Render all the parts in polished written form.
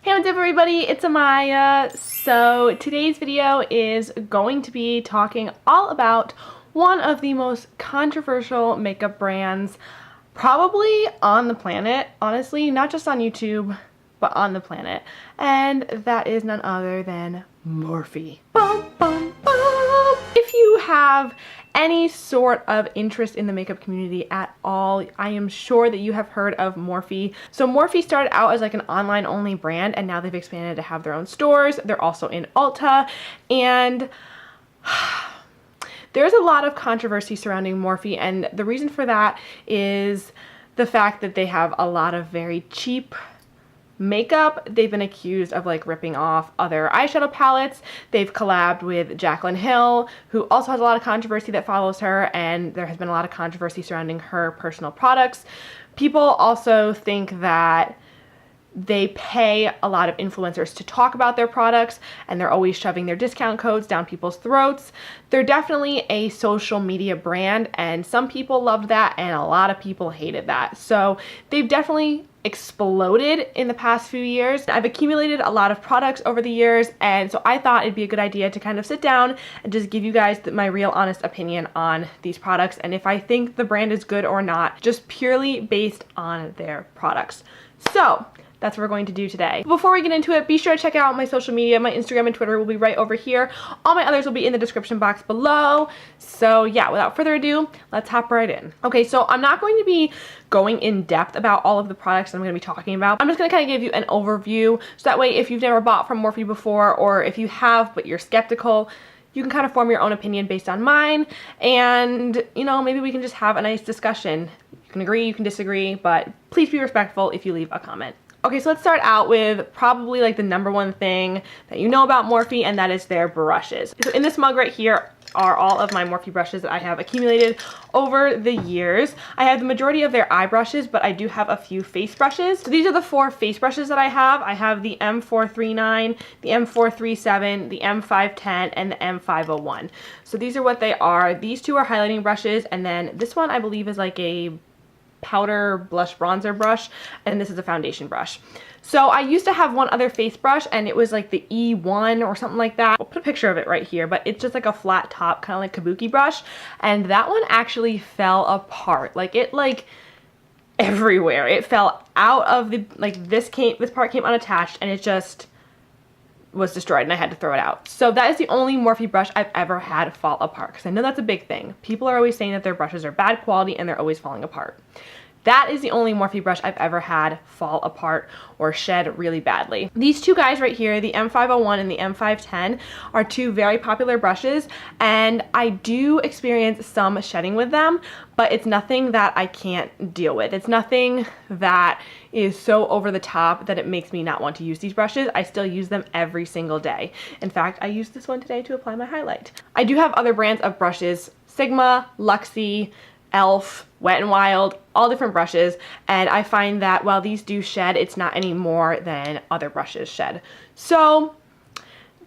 Hey, what's up everybody, it's Amaya. So today's video is going to be talking all about one of the most controversial makeup brands probably on the planet, honestly, not just on YouTube, but on the planet. And that is none other than Morphe. Bum, bum, bum. If you have any sort of interest in the makeup community at all, I am sure that you have heard of Morphe. So Morphe started out as like an online only brand, and now they've expanded to have their own stores. They're also in Ulta, and there's a lot of controversy surrounding Morphe, and the reason for that is the fact that they have a lot of very cheap makeup. They've been accused of like ripping off other eyeshadow palettes. They've collabed with Jaclyn Hill, who also has a lot of controversy that follows her, and there has been a lot of controversy surrounding her personal products. People also think that they pay a lot of influencers to talk about their products, and they're always shoving their discount codes down people's throats. They're definitely a social media brand, and some people loved that and a lot of people hated that. So they've definitely exploded in the past few years. I've accumulated a lot of products over the years, and so I thought it'd be a good idea to kind of sit down and just give you guys my real honest opinion on these products, and if I think the brand is good or not, just purely based on their products. So that's what we're going to do today. Before we get into it, be sure to check out my social media. My Instagram and Twitter will be right over here. All my others will be in the description box below. So yeah, without further ado, let's hop right in. Okay, so I'm not going to be going in depth about all of the products I'm going to be talking about. I'm just going to kind of give you an overview, so that way if you've never bought from Morphe before, or if you have but you're skeptical, you can kind of form your own opinion based on mine, and you know, maybe we can just have a nice discussion. You can agree, you can disagree, but please be respectful if you leave a comment. Okay, so let's start out with probably like the number one thing that you know about Morphe, and that is their brushes. So in this mug right here are all of my Morphe brushes that I have accumulated over the years. I have the majority of their eye brushes, but I do have a few face brushes. So these are the 4 face brushes that I have. I have the M439, the M437, the M510, and the M501. So these are what they are. These 2 are highlighting brushes, and then this one I believe is like a powder blush bronzer brush, and this is a foundation brush. So I used to have one other face brush, and it was like the E1 or something like that. I'll put a picture of it right here, but it's just like a flat top, kind of like kabuki brush, and that one actually fell apart. Like it like everywhere. It fell out of the, like this part came unattached, and it just was destroyed, and I had to throw it out. So that is the only Morphe brush I've ever had fall apart, because I know that's a big thing. People are always saying that their brushes are bad quality and they're always falling apart. That is the only Morphe brush I've ever had fall apart or shed really badly. These 2 guys right here, the M501 and the M510, are 2 very popular brushes, and I do experience some shedding with them, but it's nothing that I can't deal with. It's nothing that is so over the top that it makes me not want to use these brushes. I still use them every single day. In fact, I used this one today to apply my highlight. I do have other brands of brushes: Sigma, Luxie, Elf, Wet n Wild, all different brushes, and I find that while these do shed, it's not any more than other brushes shed. So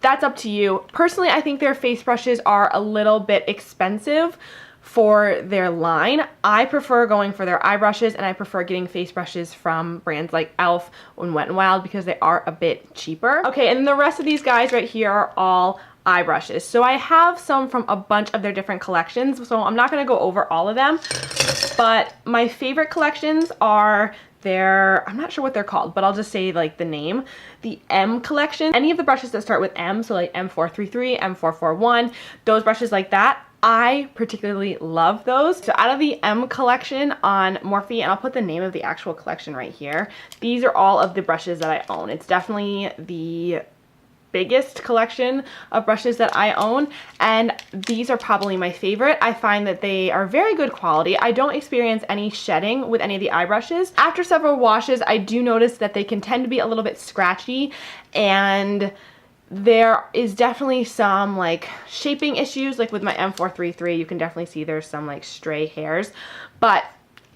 that's up to you. Personally, I think their face brushes are a little bit expensive for their line. I prefer going for their eye brushes, and I prefer getting face brushes from brands like Elf and Wet n Wild because they are a bit cheaper. Okay, and the rest of these guys right here are all eye brushes. So I have some from a bunch of their different collections, so I'm not going to go over all of them, but my favorite collections are their, I'm not sure what they're called, but I'll just say like the name, the M collection. Any of the brushes that start with M, so like M433, M441, those brushes like that, I particularly love those. So out of the M collection on Morphe, and I'll put the name of the actual collection right here, these are all of the brushes that I own. It's definitely the biggest collection of brushes that I own, and these are probably my favorite. I find that they are very good quality. I don't experience any shedding with any of the eye brushes. After several washes, I do notice that they can tend to be a little bit scratchy, and there is definitely some like shaping issues. Like with my M433, you can definitely see there's some like stray hairs, but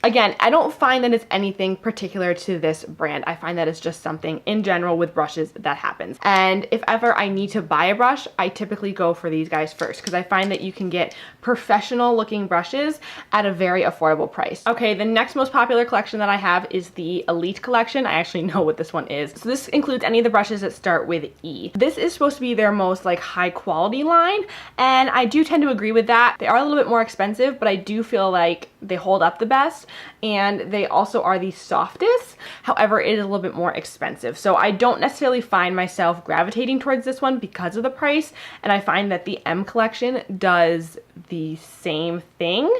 Again, I don't find that it's anything particular to this brand. I find that it's just something in general with brushes that happens. And if ever I need to buy a brush, I typically go for these guys first because I find that you can get professional looking brushes at a very affordable price. Okay, the next most popular collection that I have is the Elite collection. I actually know what this one is. So this includes any of the brushes that start with E. This is supposed to be their most like high quality line, and I do tend to agree with that. They are a little bit more expensive, but I do feel like they hold up the best, and they also are the softest. However, it is a little bit more expensive. So I don't necessarily find myself gravitating towards this one because of the price, and I find that the M collection does the same thing,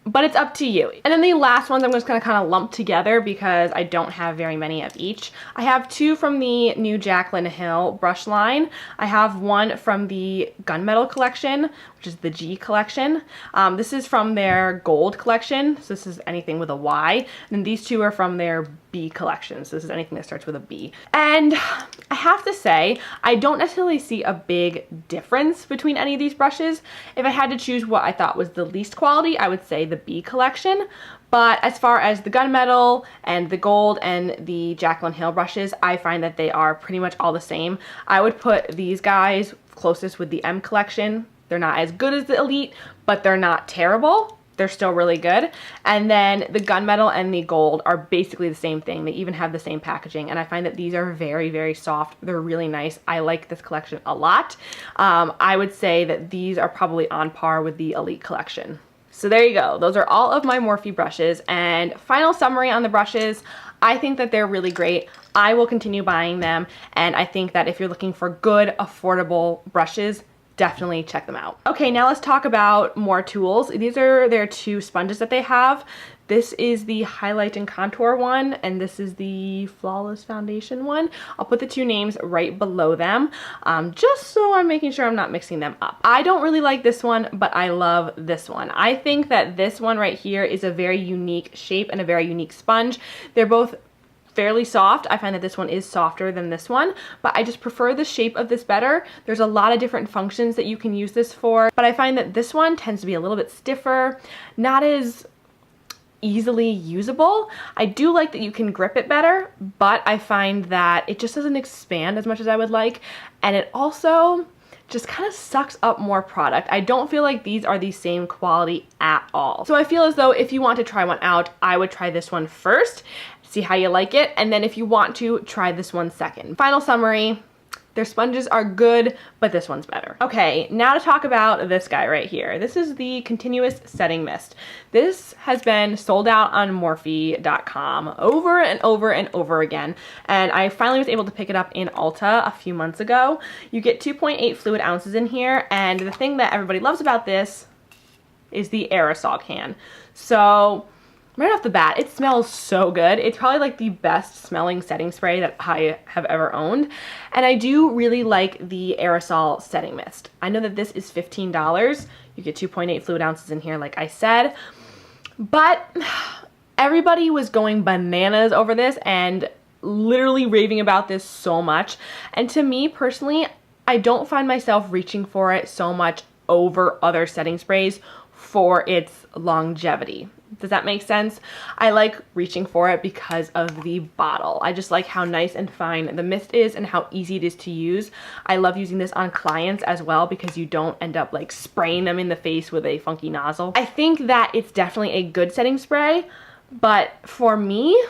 but it's up to you. And then the last ones I'm just gonna kind of lump together because I don't have very many of each. I have two from the new Jaclyn Hill brush line. I have one from the Gunmetal collection, which is the G collection. This is from their Gold collection, so this is anything with a Y. And then these two are from their B collection, so this is anything that starts with a B. And I have to say, I don't necessarily see a big difference between any of these brushes. If I had to choose what I thought was the least quality, I would say the B collection. But as far as the Gunmetal and the Gold and the Jaclyn Hill brushes, I find that they are pretty much all the same. I would put these guys closest with the M collection. They're not as good as the Elite, but they're not terrible. They're still really good. And then the Gunmetal and the Gold are basically the same thing. They even have the same packaging, and I find that these are very, very soft. They're really nice. I like this collection a lot. I would say that these are probably on par with the Elite collection. So there you go. Those are all of my Morphe brushes. And final summary on the brushes, I think that they're really great. I will continue buying them, and I think that if you're looking for good, affordable brushes, definitely check them out. Okay, now let's talk about more tools. These are their two sponges that they have. This is the highlight and contour one, and this is the flawless foundation one. I'll put the two names right below them, just so I'm making sure I'm not mixing them up. I don't really like this one, but I love this one. I think that this one right here is a very unique shape and a very unique sponge. They're both fairly soft. I find that this one is softer than this one, but I just prefer the shape of this better. There's a lot of different functions that you can use this for, but I find that this one tends to be a little bit stiffer, not as easily usable. I do like that you can grip it better, but I find that it just doesn't expand as much as I would like, and it also just kind of sucks up more product. I don't feel like these are the same quality at all. So I feel as though if you want to try one out, I would try this one first, see how you like it, and then if you want to, try this one second. Final summary, their sponges are good, but this one's better. Okay, now to talk about this guy right here. This is the Continuous Setting Mist. This has been sold out on Morphe.com over and over and over again, and I finally was able to pick it up in Ulta a few months ago. You get 2.8 fluid ounces in here, and the thing that everybody loves about this is the aerosol can. So right off the bat, it smells so good. It's probably like the best smelling setting spray that I have ever owned. And I do really like the aerosol setting mist. I know that this is $15. You get 2.8 fluid ounces in here, like I said. But everybody was going bananas over this and literally raving about this so much. And to me personally, I don't find myself reaching for it so much over other setting sprays for its longevity. Does that make sense? I like reaching for it because of the bottle. I just like how nice and fine the mist is and how easy it is to use. I love using this on clients as well because you don't end up like spraying them in the face with a funky nozzle. I think that it's definitely a good setting spray, but for me,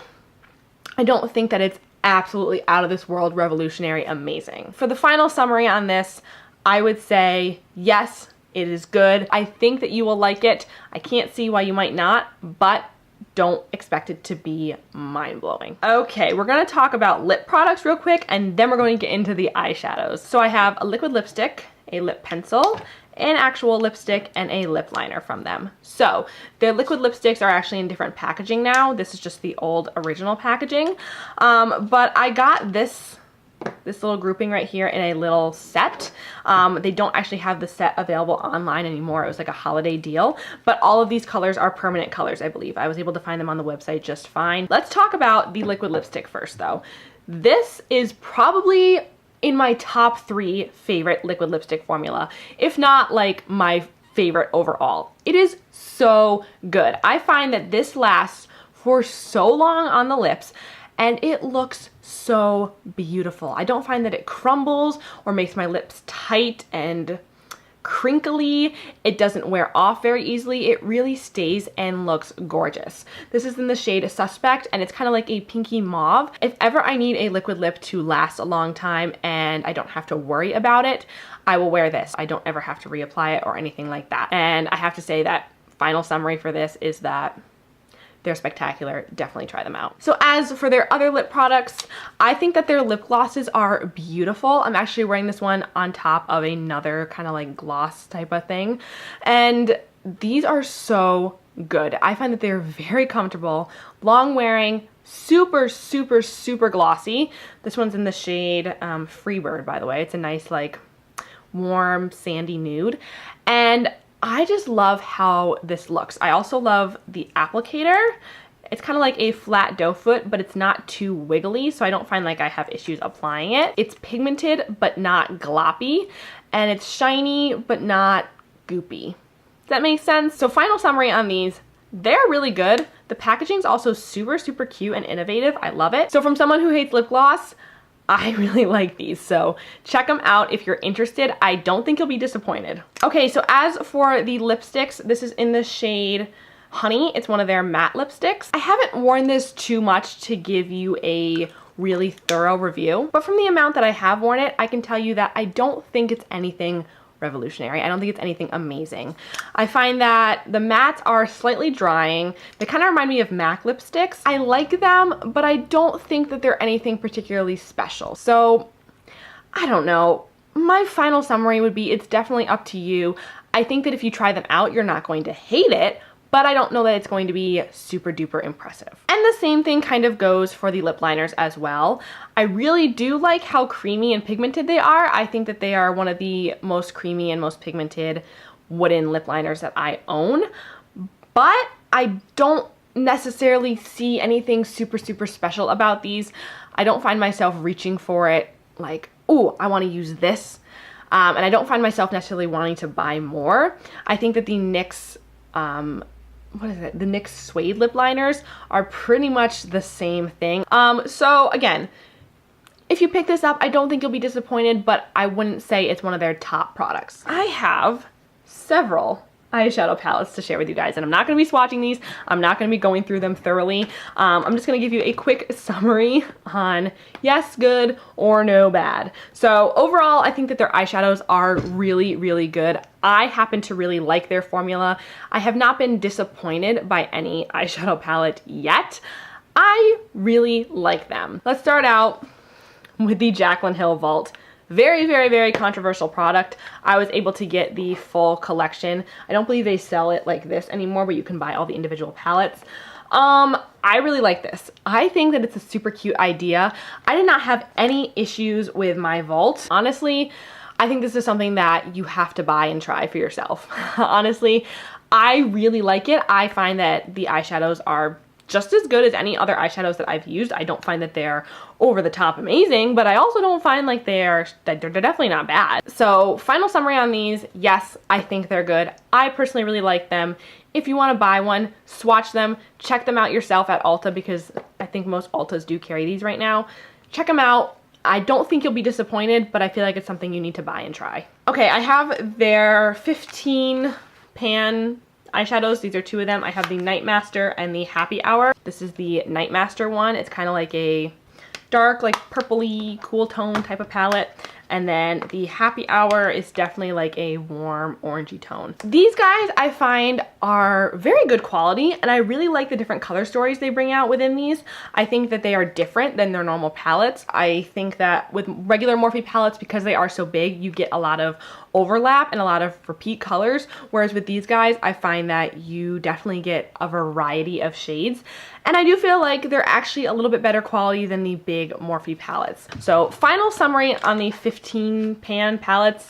I don't think that it's absolutely out of this world revolutionary amazing. For the final summary on this, I would say yes, it is good. I think that you will like it. I can't see why you might not, but don't expect it to be mind-blowing. Okay, we're gonna talk about lip products real quick, and then we're going to get into the eyeshadows. So I have a liquid lipstick, a lip pencil, an actual lipstick, and a lip liner from them. So their liquid lipsticks are actually in different packaging now. This is just the old original packaging, but I got this little grouping right here in a little set. They don't actually have the set available online anymore. It was like a holiday deal, but all of these colors are permanent colors, I believe. I was able to find them on the website just fine. Let's talk about the liquid lipstick first though. This is probably in my top 3 favorite liquid lipstick formula, if not like my favorite overall. It is so good. I find that this lasts for so long on the lips and it looks so beautiful. I don't find that it crumbles or makes my lips tight and crinkly. It doesn't wear off very easily. It really stays and looks gorgeous. This is in the shade Suspect and it's kind of like a pinky mauve. If ever I need a liquid lip to last a long time and I don't have to worry about it, I will wear this. I don't ever have to reapply it or anything like that. And I have to say that final summary for this is that they're spectacular. Definitely try them out. So as for their other lip products, I think that their lip glosses are beautiful. I'm actually wearing this one on top of another kind of like gloss type of thing. And these are so good. I find that they're very comfortable, long wearing, super, super, super glossy. This one's in the shade Freebird, by the way. It's a nice like warm sandy nude. And I just love how this looks. I also love the applicator. It's kind of like a flat doe foot, but it's not too wiggly, so I don't find like I have issues applying it. It's pigmented, but not gloppy, and it's shiny, but not goopy. Does that make sense? So final summary on these, they're really good. The packaging's also super, super cute and innovative. I love it. So from someone who hates lip gloss, I really like these, so check them out if you're interested. I don't think you'll be disappointed. Okay, so as for the lipsticks, this is in the shade Honey. It's one of their matte lipsticks. I haven't worn this too much to give you a really thorough review, but from the amount that I have worn it, I can tell you that I don't think it's anything revolutionary. I don't think it's anything amazing. I find that the mattes are slightly drying. They kind of remind me of MAC lipsticks. I like them, but I don't think that they're anything particularly special. So I don't know. My final summary would be it's definitely up to you. I think that if you try them out, you're not going to hate it, but I don't know that it's going to be super duper impressive. And the same thing kind of goes for the lip liners as well. I really do like how creamy and pigmented they are. I think that they are one of the most creamy and most pigmented wooden lip liners that I own, but I don't necessarily see anything super, super special about these. I don't find myself reaching for it like, oh, I want to use this. And I don't find myself necessarily wanting to buy more. I think that the NYX, what is it? The NYX Suede lip liners are pretty much the same thing. So again, if you pick this up, I don't think you'll be disappointed, but I wouldn't say it's one of their top products. I have several eyeshadow palettes to share with you guys, and I'm not going to be swatching these. I'm not going to be going through them thoroughly. I'm just going to give you a quick summary on yes, good, or no, bad. So overall, I think that their eyeshadows are really, really good. I happen to really like their formula. I have not been disappointed by any eyeshadow palette yet. I really like them. Let's start out with the Jaclyn Hill Vault. Very, very, very controversial product. I was able to get the full collection. I don't believe they sell it like this anymore, but you can buy all the individual palettes. I really like this. I think that it's a super cute idea. I did not have any issues with my Vault. Honestly, I think this is something that you have to buy and try for yourself. Honestly, I really like it. I find that the eyeshadows are just as good as any other eyeshadows that I've used. I don't find that they're over the top amazing, but I also don't find like they're definitely not bad. So final summary on these, yes, I think they're good. I personally really like them. If you want to buy one, swatch them, check them out yourself at Ulta, because I think most Ultas do carry these right now. Check them out. I don't think you'll be disappointed, but I feel like it's something you need to buy and try. Okay, I have their 15 pan eyeshadows. These are two of them. I have the Nightmaster and the Happy Hour. This is the Nightmaster one. It's kind of like a dark, like purpley, cool tone type of palette. And then the Happy Hour is definitely like a warm orangey tone. These guys I find are very good quality, and I really like the different color stories they bring out within these. I think that they are different than their normal palettes. I think that with regular Morphe palettes, because they are so big, you get a lot of overlap and a lot of repeat colors, whereas with these guys I find that you definitely get a variety of shades, and I do feel like they're actually a little bit better quality than the big Morphe palettes. So final summary on the 15 pan palettes,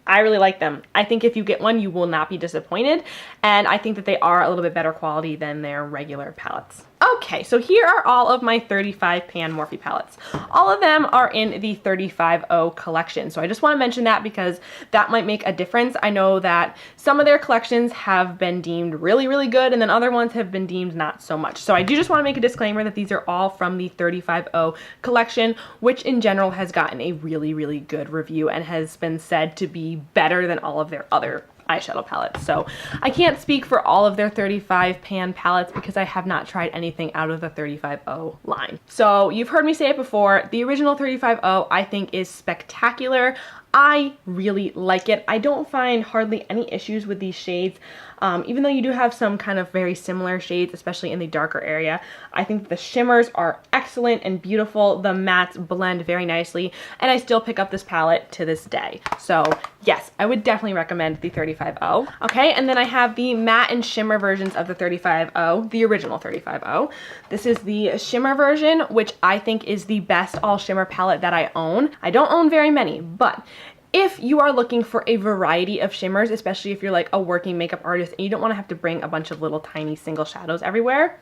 I really like them. I think if you get one, you will not be disappointed, and I think that they are a little bit better quality than their regular palettes. Okay, so here are all of my 35 pan Morphe palettes. All of them are in the 35O collection. So I just want to mention that because that might make a difference. I know that some of their collections have been deemed really, really good, and then other ones have been deemed not so much. So I do just want to make a disclaimer that these are all from the 35O collection, which in general has gotten a really, really good review and has been said to be better than all of their other eyeshadow palettes. So I can't speak for all of their 35 pan palettes because I have not tried anything out of the 35O line. So you've heard me say it before, the original 35O I think is spectacular. I really like it. I don't find hardly any issues with these shades. Even though you do have some kind of very similar shades, especially in the darker area, I think the shimmers are excellent and beautiful. The mattes blend very nicely, and I still pick up this palette to this day. So yes, I would definitely recommend the 35O. Okay, and then I have the matte and shimmer versions of the 35O, the original 35O. This is the shimmer version, which I think is the best all shimmer palette that I own. I don't own very many, but if you are looking for a variety of shimmers, especially if you're like a working makeup artist and you don't want to have to bring a bunch of little tiny single shadows everywhere,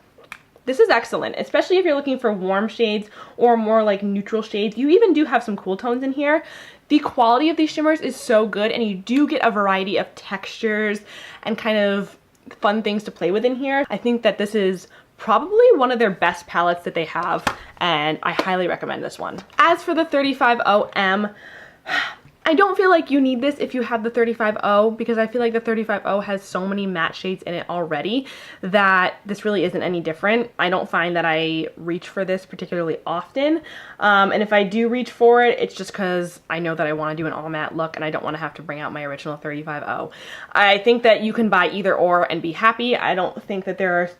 this is excellent, especially if you're looking for warm shades or more like neutral shades. You even do have some cool tones in here. The quality of these shimmers is so good, and you do get a variety of textures and kind of fun things to play with in here. I think that this is probably one of their best palettes that they have, and I highly recommend this one. As for the 35OM, I don't feel like you need this if you have the 35O, because I feel like the 35O has so many matte shades in it already that this really isn't any different. I don't find that I reach for this particularly often, and if I do reach for it, it's just because I know that I want to do an all matte look and I don't want to have to bring out my original 35O. I think that you can buy either or and be happy. I don't think that there are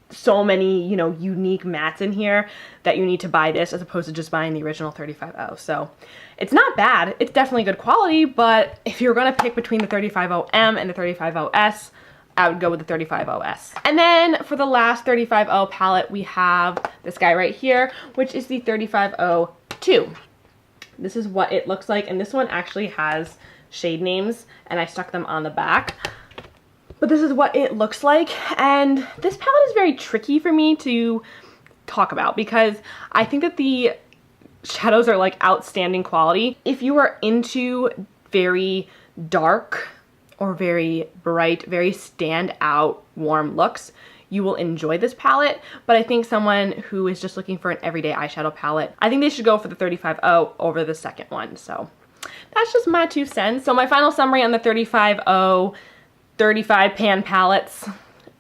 so many, you know, unique mattes in here that you need to buy this as opposed to just buying the original 35O. So it's not bad. It's definitely good quality, but if you're gonna pick between the 35OM and the 35OS, I would go with the 35OS. And then for the last 35O palette, we have this guy right here, which is the 35O2. This is what it looks like, and this one actually has shade names, and I stuck them on the back. But this is what it looks like, and this palette is very tricky for me to talk about because I think that the shadows are like outstanding quality. If you are into very dark or very bright, very stand out warm looks, you will enjoy this palette. But I think someone who is just looking for an everyday eyeshadow palette, I think they should go for the 35O over the second one. So that's just my 2 cents. So my final summary on the 35O 35 pan palettes,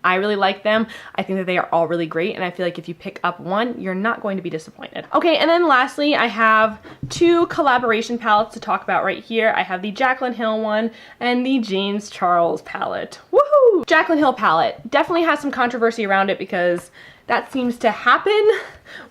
I really like them. I think that they are all really great, and I feel like if you pick up one, you're not going to be disappointed. Okay, and then lastly, I have 2 collaboration palettes to talk about right here. I have the Jaclyn Hill one and the James Charles palette. Woohoo! Jaclyn Hill palette definitely has some controversy around it because that seems to happen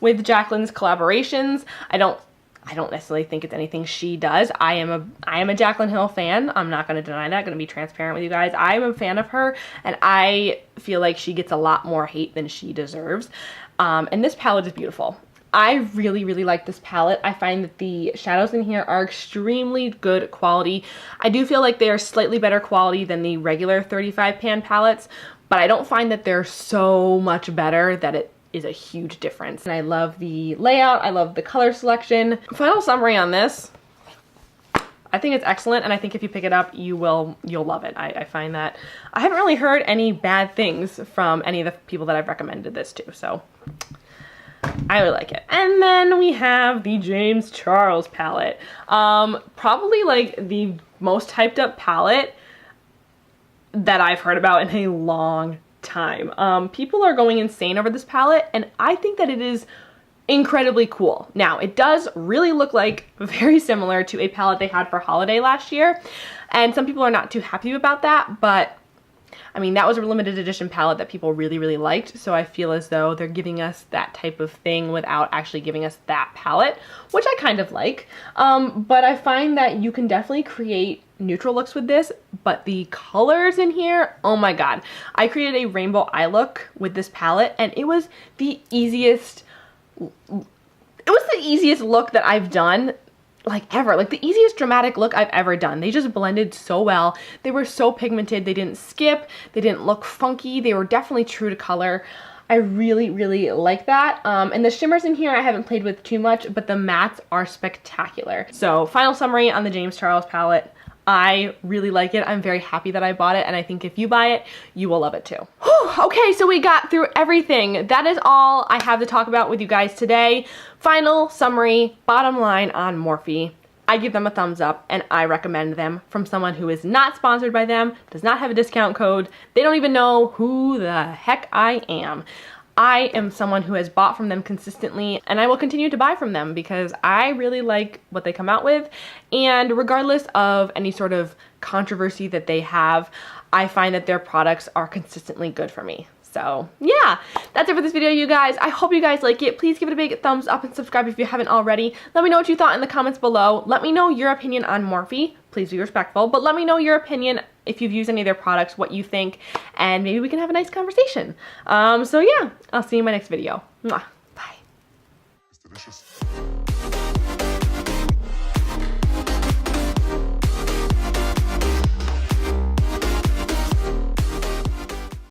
with Jaclyn's collaborations. I don't necessarily think it's anything she does. I am a Jaclyn Hill fan. I'm not going to deny that. I'm going to be transparent with you guys. I am a fan of her, and I feel like she gets a lot more hate than she deserves. And this palette is beautiful. I really, really like this palette. I find that the shadows in here are extremely good quality. I do feel like they are slightly better quality than the regular 35 pan palettes, but I don't find that they're so much better that it is a huge difference. And I love the layout. I love the color selection. Final summary on this, I think it's excellent, and I think if you pick it up, you'll love it. I find that I haven't really heard any bad things from any of the people that I've recommended this to, so I really like it. And then we have the James Charles palette. Probably like the most hyped up palette that I've heard about in a long time. People are going insane over this palette, and I think that it is incredibly cool. Now, it does really look like very similar to a palette they had for holiday last year, and some people are not too happy about that, but I mean, that was a limited edition palette that people really, really liked, so I feel as though they're giving us that type of thing without actually giving us that palette, which I kind of like. But I find that you can definitely create neutral looks with this, but the colors in here, oh my god. I created a rainbow eye look with this palette, and it was the easiest look that I've done like ever, like the easiest dramatic look I've ever done. They just blended so well. They were so pigmented. They didn't skip. They didn't look funky. They were definitely true to color. I really, really like that. And the shimmers in here I haven't played with too much, but the mattes are spectacular. So final summary on the James Charles palette. I really like it. I'm very happy that I bought it, and I think if you buy it, you will love it too. Whew, okay, so we got through everything. That is all I have to talk about with you guys today. Final summary, bottom line on Morphe. I give them a thumbs up, and I recommend them from someone who is not sponsored by them, does not have a discount code. They don't even know who the heck I am. I am someone who has bought from them consistently, and I will continue to buy from them because I really like what they come out with. And regardless of any sort of controversy that they have, I find that their products are consistently good for me. So yeah, that's it for this video, you guys. I hope you guys like it. Please give it a big thumbs up and subscribe if you haven't already. Let me know what you thought in the comments below. Let me know your opinion on Morphe. Please be respectful, but let me know your opinion if you've used any of their products, what you think, and maybe we can have a nice conversation. So yeah, I'll see you in my next video. Mwah. Bye.